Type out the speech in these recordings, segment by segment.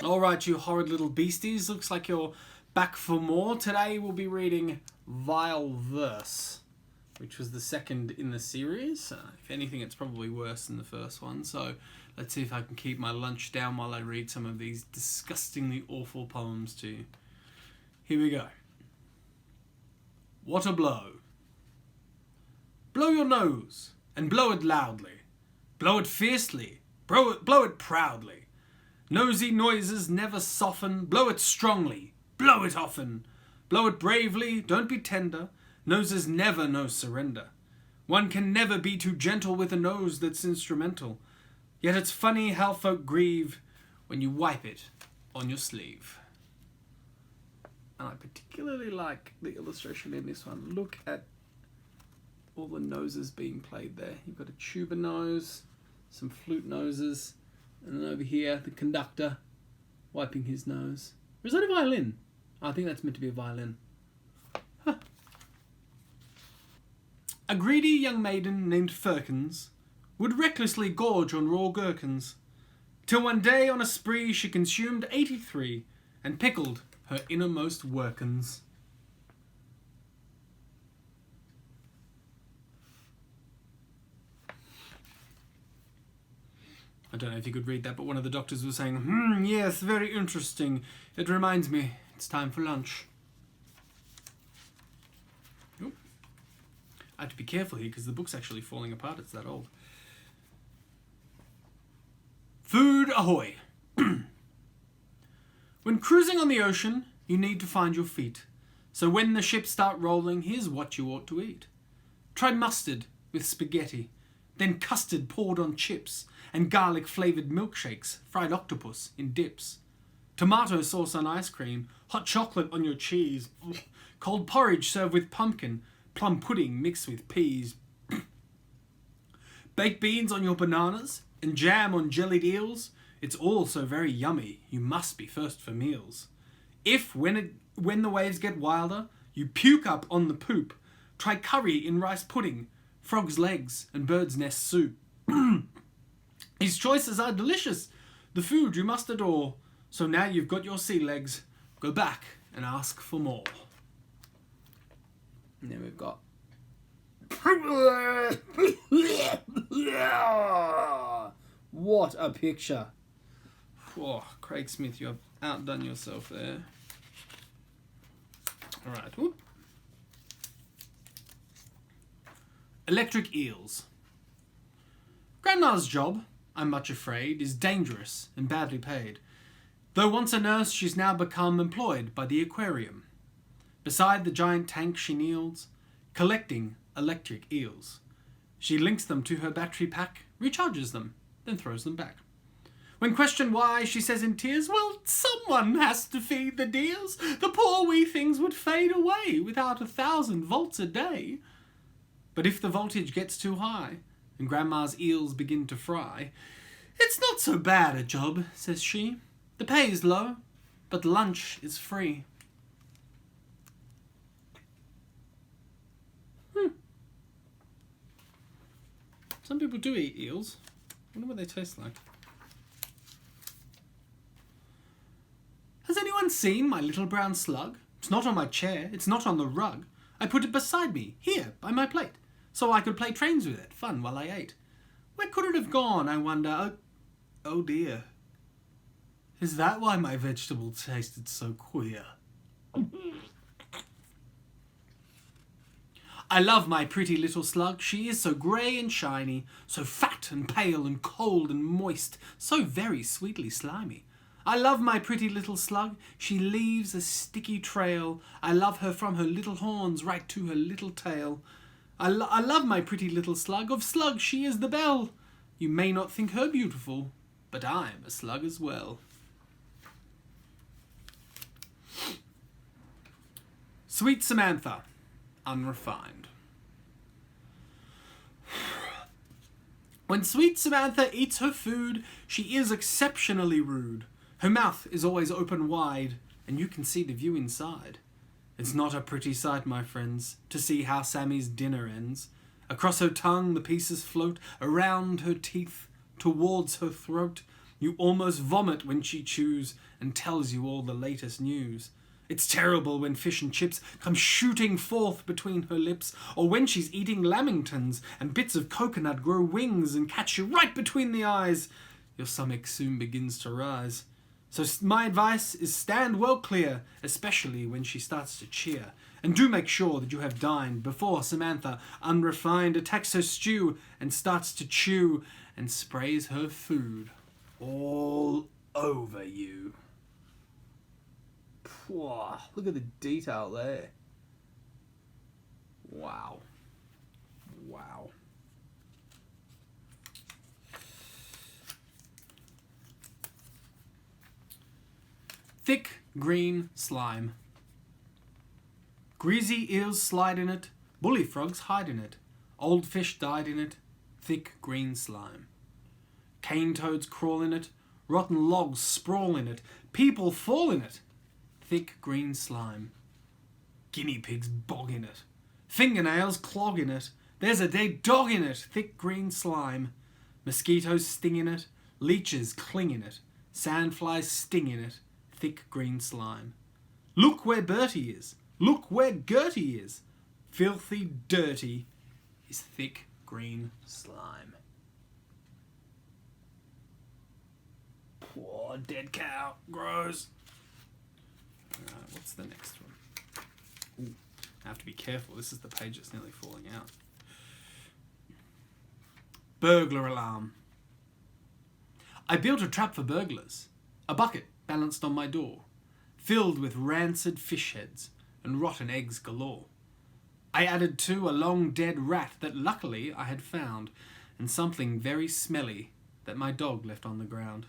Alright, you horrid little beasties, looks like you're back for more. Today we'll be reading Vile Verse, which was the second in the series. If anything, it's probably worse than the first one, so let's see if I can keep my lunch down while I read some of these disgustingly awful poems to you. Here we go. What a blow. Blow your nose, and blow it loudly. Blow it fiercely, blow it proudly. Nosy noises never soften, blow it strongly, blow it often. Blow it bravely, don't be tender, noses never know surrender. One can never be too gentle with a nose that's instrumental. Yet it's funny how folk grieve when you wipe it on your sleeve. And I particularly like the illustration in this one. Look at all the noses being played there. You've got a tuba nose, some flute noses, and then over here, the conductor wiping his nose. Or is that a violin? I think that's meant to be a violin. Huh. A greedy young maiden named Firkins would recklessly gorge on raw gherkins, till one day on a spree she consumed 83 and pickled her innermost workins. I don't know if you could read that, but one of the doctors was saying, yes, very interesting. It reminds me, it's time for lunch. Ooh. I have to be careful here because the book's actually falling apart. It's that old. Food ahoy. When cruising on the ocean, you need to find your feet. So when the ships start rolling, here's what you ought to eat. Try mustard with spaghetti, then custard poured on chips, and garlic-flavoured milkshakes, fried octopus in dips. Tomato sauce on ice cream, hot chocolate on your cheese, cold porridge served with pumpkin, plum pudding mixed with peas. Baked beans on your bananas, and jam on jellied eels. It's all so very yummy, you must be first for meals. If, when the waves get wilder, you puke up on the poop, try curry in rice pudding, frog's legs, and bird's nest soup. His choices are delicious, the food you must adore. So now you've got your sea legs, go back and ask for more. And then we've got... What a picture. Oh, Craig Smith, you have outdone yourself there. Alright, whoop. Electric eels. Grandma's job, I'm much afraid, is dangerous and badly paid. Though once a nurse, she's now become employed by the aquarium. Beside the giant tank she kneels, collecting electric eels. She links them to her battery pack, recharges them, then throws them back. When questioned why, she says in tears, well, someone has to feed the dears. The poor wee things would fade away without 1,000 volts a day. But if the voltage gets too high, and Grandma's eels begin to fry, it's not so bad a job, says she. The pay is low, but lunch is free. Some people do eat eels. I wonder what they taste like. Has anyone seen my little brown slug? It's not on my chair, it's not on the rug. I put it beside me, here, by my plate, so I could play trains with it, fun while I ate. Where could it have gone, I wonder? Oh dear. Is that why my vegetable tasted so queer? I love my pretty little slug. She is so grey and shiny, so fat and pale and cold and moist, so very sweetly slimy. I love my pretty little slug. She leaves a sticky trail. I love her from her little horns right to her little tail. I love my pretty little slug. Of slug she is the belle. You may not think her beautiful, but I'm a slug as well. Sweet Samantha, unrefined. When sweet Samantha eats her food, she is exceptionally rude. Her mouth is always open wide, and you can see the view inside. It's not a pretty sight, my friends, to see how Sammy's dinner ends. Across her tongue the pieces float, around her teeth, towards her throat. You almost vomit when she chews and tells you all the latest news. It's terrible when fish and chips come shooting forth between her lips, or when she's eating lamingtons and bits of coconut grow wings and catch you right between the eyes. Your stomach soon begins to rise. So my advice is stand well clear, especially when she starts to cheer. And do make sure that you have dined before Samantha, unrefined, attacks her stew and starts to chew and sprays her food all over you. Whoa, look at the detail there. Wow. Wow. Thick green slime. Greasy eels slide in it, bully frogs hide in it, old fish died in it, thick green slime. Cane toads crawl in it, rotten logs sprawl in it, people fall in it, thick green slime. Guinea pigs bog in it, fingernails clog in it, there's a dead dog in it, thick green slime. Mosquitoes sting in it, leeches cling in it, sandflies sting in it, thick green slime. Look where Bertie is, look where Gertie is, filthy dirty is thick green slime. Poor dead cow, gross. Alright, what's the next one? Ooh, I have to be careful, this is the page that's nearly falling out. Burglar alarm. I built a trap for burglars. A bucket balanced on my door, filled with rancid fish heads and rotten eggs galore. I added too a long dead rat that luckily I had found, and something very smelly that my dog left on the ground.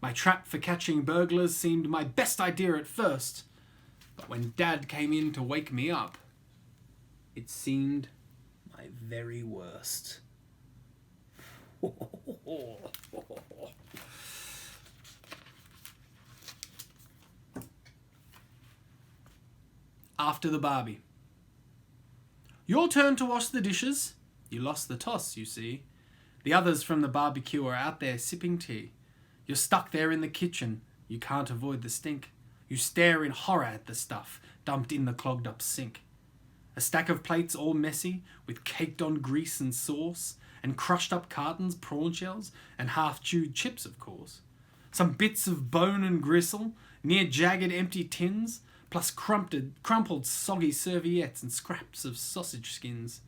My trap for catching burglars seemed my best idea at first, but when Dad came in to wake me up, it seemed my very worst. After the barbie. Your turn to wash the dishes. You lost the toss, you see. The others from the barbecue are out there sipping tea. You're stuck there in the kitchen. You can't avoid the stink. You stare in horror at the stuff dumped in the clogged up sink. A stack of plates all messy, with caked on grease and sauce, and crushed up cartons, prawn shells, and half-chewed chips, of course. Some bits of bone and gristle, near jagged empty tins, plus crumpled soggy serviettes and scraps of sausage skins.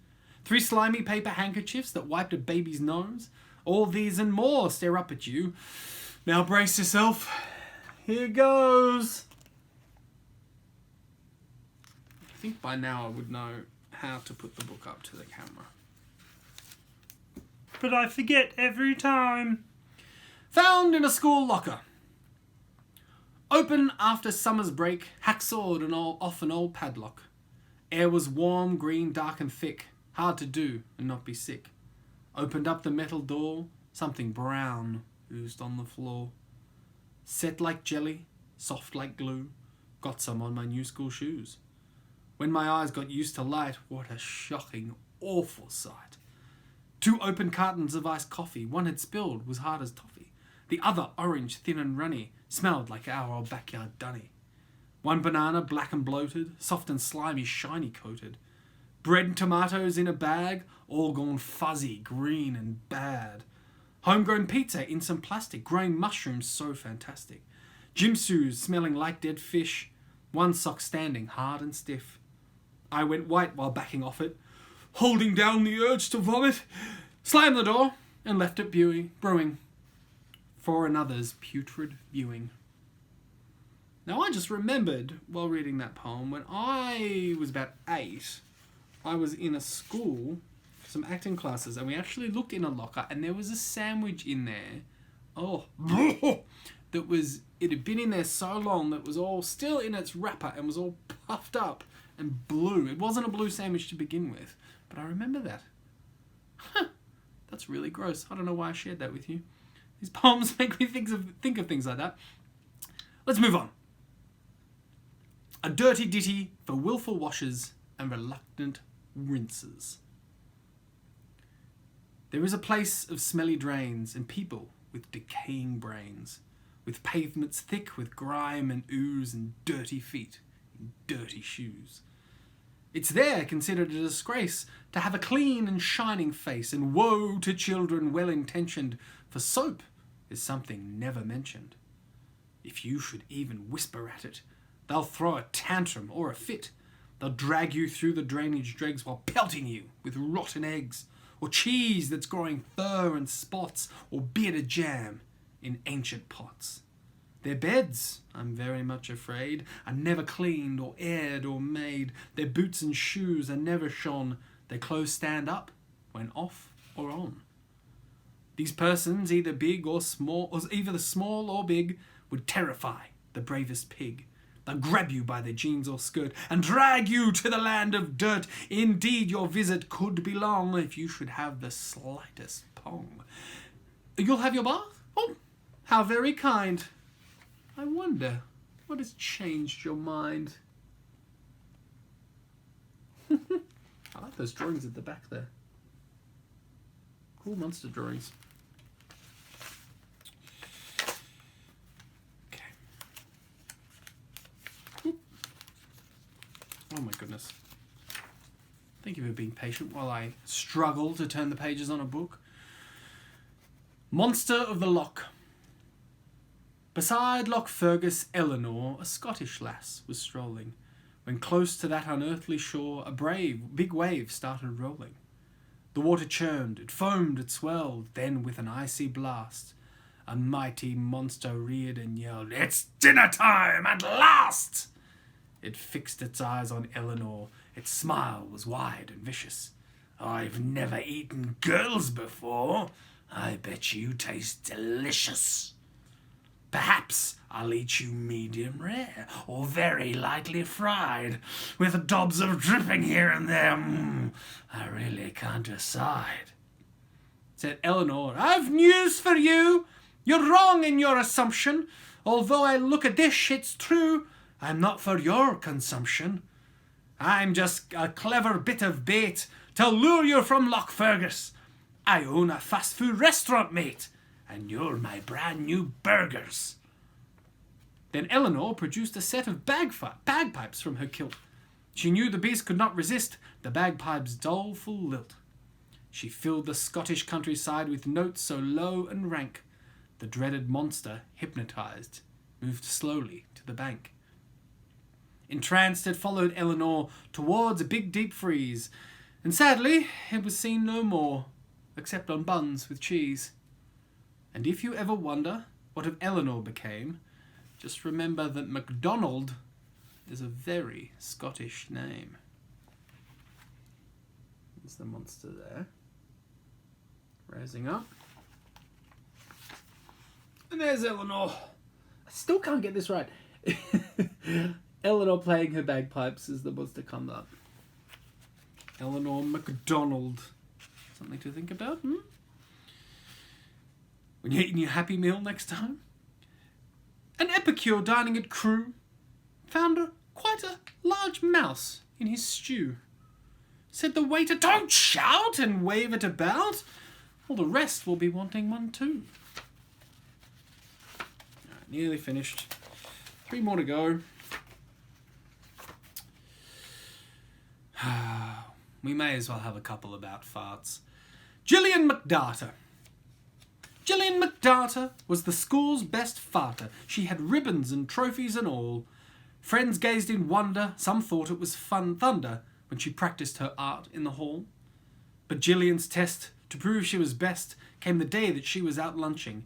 3 slimy paper handkerchiefs that wiped a baby's nose. All these and more stare up at you. Now brace yourself. Here goes. I think by now I would know how to put the book up to the camera. But I forget every time. Found in a school locker. Open after summer's break, hacksawed and off an old padlock. Air was warm, green, dark and thick. Hard to do and not be sick. Opened up the metal door. Something brown oozed on the floor. Set like jelly, soft like glue. Got some on my new school shoes. When my eyes got used to light, what a shocking, awful sight. 2 open cartons of iced coffee. One had spilled, was hard as toffee. The other, orange, thin and runny, smelled like our old backyard dunny. 1 banana, black and bloated, soft and slimy, shiny coated. Bread and tomatoes in a bag, all gone fuzzy, green and bad. Homegrown pizza in some plastic, growing mushrooms so fantastic. Gym shoes smelling like dead fish, 1 sock standing hard and stiff. I went white while backing off it, holding down the urge to vomit, slammed the door and left it brewing for another's putrid viewing. Now I just remembered while reading that poem, when I was about 8, I was in a school, some acting classes, and we actually looked in a locker and there was a sandwich in there. Oh, it had been in there so long that it was all still in its wrapper and was all puffed up and blue. It wasn't a blue sandwich to begin with, but I remember that. That's really gross. I don't know why I shared that with you. These poems make me think of things like that. Let's move on. A dirty ditty for willful washers and reluctant rinsers. There is a place of smelly drains and people with decaying brains, with pavements thick with grime and ooze and dirty feet in dirty shoes. It's there considered a disgrace to have a clean and shining face, and woe to children well-intentioned, for soap is something never mentioned. If you should even whisper at it, they'll throw a tantrum or a fit. They'll drag you through the drainage dregs while pelting you with rotten eggs, or cheese that's growing fur and spots, or bearded jam in ancient pots. Their beds, I'm very much afraid, are never cleaned or aired or made. Their boots and shoes are never shone. Their clothes stand up when off or on. These persons, either big or small, or either small or big, would terrify the bravest pig. They'll grab you by the jeans or skirt and drag you to the land of dirt. Indeed, your visit could be long if you should have the slightest pong. You'll have your bath? Oh, how very kind. I wonder what has changed your mind. I like those drawings at the back there. Cool monster drawings. Okay. Oh my goodness. Thank you for being patient while I struggle to turn the pages on a book. Monster of the Loch. Beside Loch Fergus, Eleanor, a Scottish lass, was strolling, when close to that unearthly shore a big wave started rolling. The water churned, it foamed, it swelled, then with an icy blast, a mighty monster reared and yelled, "It's dinner time at last!" It fixed its eyes on Eleanor, its smile was wide and vicious. "I've never eaten girls before, I bet you taste delicious. Perhaps I'll eat you medium rare, or very lightly fried, with dobs of dripping here and there. I really can't decide." Said Eleanor, "I've news for you. You're wrong in your assumption. Although I look a dish, it's true, I'm not for your consumption. I'm just a clever bit of bait to lure you from Loch Fergus. I own a fast food restaurant, mate, and you're my brand new burgers." Then Eleanor produced a set of bagpipes from her kilt. She knew the beast could not resist the bagpipe's doleful lilt. She filled the Scottish countryside with notes so low and rank, the dreaded monster, hypnotized, moved slowly to the bank. Entranced, it followed Eleanor towards a big deep freeze, and sadly it was seen no more, except on buns with cheese. And if you ever wonder what of Eleanor became, just remember that McDonald is a very Scottish name. There's the monster there, rising up. And there's Eleanor. I still can't get this right. Eleanor playing her bagpipes as the monster comes up. Eleanor McDonald. Something to think about, When you're eating your Happy Meal next time? An epicure dining at Crewe found quite a large mouse in his stew. Said the waiter, "Don't shout and wave it about, or the rest will be wanting one too." Right, nearly finished. 3 more to go. We may as well have a couple about farts. Jillian McDonald. Jillian McDonald was the school's best farter. She had ribbons and trophies and all. Friends gazed in wonder, some thought it was fun thunder when she practised her art in the hall. But Jillian's test, to prove she was best, came the day that she was out lunching.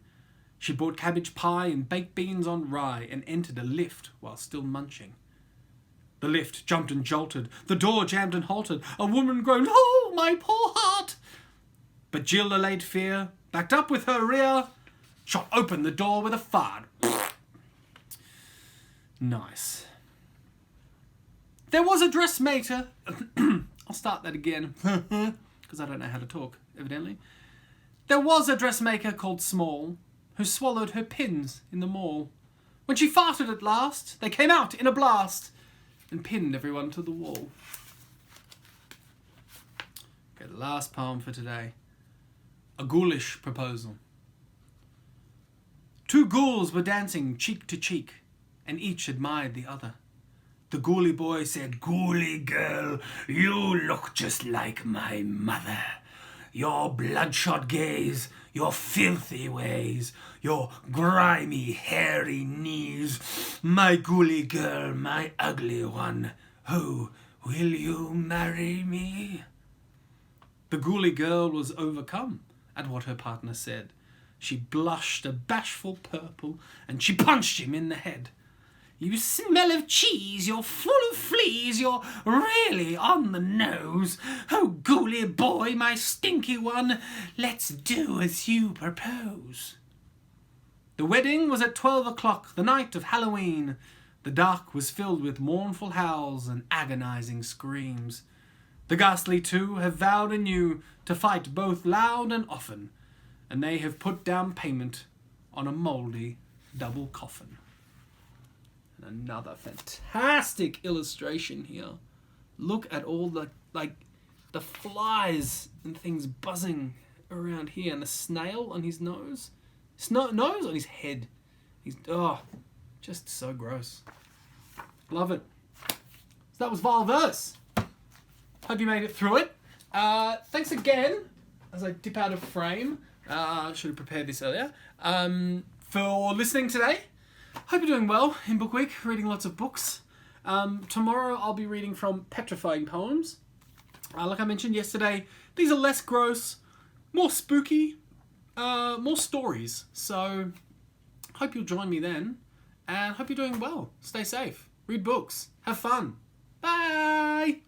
She bought cabbage pie and baked beans on rye and entered a lift while still munching. The lift jumped and jolted, the door jammed and halted. A woman groaned, "Oh, my poor heart!" But Jill allayed fear, backed up with her rear, shot open the door with a fart. Nice. There was a dressmaker. I'll start that again, because I don't know how to talk, evidently. There was a dressmaker called Small, who swallowed her pins in the mall. When she farted at last, they came out in a blast and pinned everyone to the wall. Okay, the last poem for today. A ghoulish proposal. Two ghouls were dancing cheek to cheek, and each admired the other. The ghoulie boy said, "Ghoulie girl, you look just like my mother. Your bloodshot gaze, your filthy ways, your grimy, hairy knees. My ghoulie girl, my ugly one, who will you marry me?" The ghoulie girl was overcome at what her partner said. She blushed a bashful purple, and she punched him in the head. "You smell of cheese, you're full of fleas, you're really on the nose. Oh, ghoulie boy, my stinky one, let's do as you propose." The wedding was at 12 o'clock, the night of Halloween. The dark was filled with mournful howls and agonizing screams. The ghastly two have vowed anew to fight both loud and often, and they have put down payment on a mouldy double coffin. And another fantastic illustration here. Look at all the flies and things buzzing around here, and the snail on his nose. Nose on his head. He's just so gross. Love it. So that was Vile Verse. Hope you made it through it. Thanks again, as I dip out of frame. Should have prepared this earlier. For listening today. Hope you're doing well in Book Week, reading lots of books. Tomorrow I'll be reading from Petrifying Poems. Like I mentioned yesterday, these are less gross, more spooky, more stories. So hope you'll join me then, and hope you're doing well. Stay safe, read books, have fun. Bye!